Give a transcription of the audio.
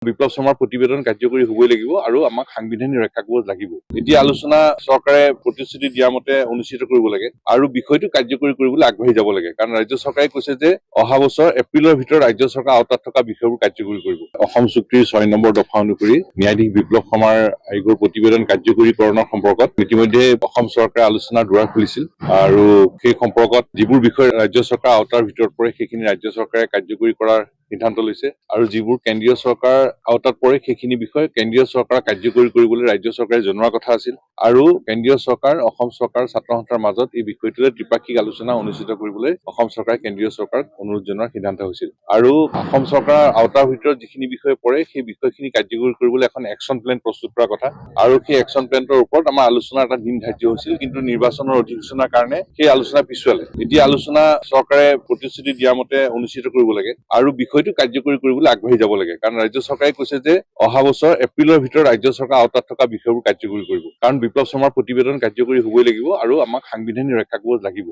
বিপ্লৱ শৰ্মাৰ প্ৰতিবেদন কাৰ্যকৰী হ'বই লাগিব আৰু আমাক সাংবিধানিক ৰক্ষা কৰিব লাগিব। এতিয়া আলোচনা চৰকাৰে প্ৰতিশ্ৰুতি দিয়া মতে অনুষ্ঠিত কৰিব লাগে আৰু বিষয়টো কাৰ্যকৰী কৰিবলৈ আগবাঢ়ি যাব লাগে। কাৰণ ৰাজ্য চৰকাৰে কৈছে যে অহা বছৰ এপ্ৰিলৰ ভিতৰত ৰাজ্য চৰকাৰৰ আওতাত থকা বিষয়বোৰ কাৰ্যকৰী কৰিব। অসম চুক্তিৰ ৬ নম্বৰ দফা অনুসৰি ন্যায়াধীশ বিপ্লৱ শৰ্মাৰ আয়োগৰ প্ৰতিবেদন কাৰ্যকৰীকৰণৰ সম্পৰ্কত ইতিমধ্যে অসম চৰকাৰে আলোচনাৰ দুৱাৰ খুলিছিল আৰু সেই সম্পৰ্কত যিবোৰ বিষয় ৰাজ্য চৰকাৰৰ আওতাৰ ভিতৰত পৰে সেইখিনি ৰাজ্য চৰকাৰে কাৰ্যকৰী কৰাৰ সিদ্ধান্ত লৈছে আৰু যিবোৰ কেন্দ্ৰীয় চৰকাৰৰ আওতাত পৰে সেইখিনি বিষয় কেন্দ্ৰীয় চৰকাৰ কাৰ্যকৰী কৰিবলৈ ৰাজ্য চৰকাৰে জনোৱাৰ কথা আছিল আৰু কেন্দ্ৰীয় চৰকাৰ অসম চৰকাৰ ছাত্ৰ সন্থাৰ মাজত এই বিষয়টোলৈ ত্ৰিপাক্ষিক আলোচনা অনুষ্ঠিত কৰিবলৈ অসম চৰকাৰে কেন্দ্ৰীয় চৰকাৰক অনুৰোধ জনোৱাৰ সিদ্ধান্ত হৈছিল আৰু অসম চৰকাৰৰ আওতাৰ ভিতৰত যিখিনি বিষয় পৰে সেই বিষয়খিনি কাৰ্যকৰী কৰিবলৈ এখন একশ্যন প্লেন প্ৰস্তুত কৰাৰ কথা আৰু সেই একশ্যন প্লেনটোৰ ওপৰত আমাৰ আলোচনাৰ এটা দিন ধাৰ্য হৈছিল, কিন্তু নিৰ্বাচনৰ অধিসূচনাৰ কাৰণে সেই আলোচনা পিছুৱালে। এতিয়া আলোচনা চৰকাৰে প্ৰতিশ্ৰুতি দিয়া মতে অনুষ্ঠিত কৰিব লাগে আৰু বিষয়টো কাৰ্যকৰী কৰিবলৈ আগবাঢ়ি যাব লাগে। কাৰণ ৰাজ্য চৰকাৰে কৈছে যে অহা বছৰ এপ্ৰিলৰ ভিতৰত ৰাজ্য চৰকাৰৰ আওতাত থকা বিষয়বোৰ কাৰ্যকৰী কৰিব। কাৰণ বিপ্লৱ শৰ্মাৰ প্ৰতিবেদন কাৰ্যকৰী হ'বই লাগিব আৰু আমাক সাংবিধানিক ৰক্ষা কৰিব লাগিব।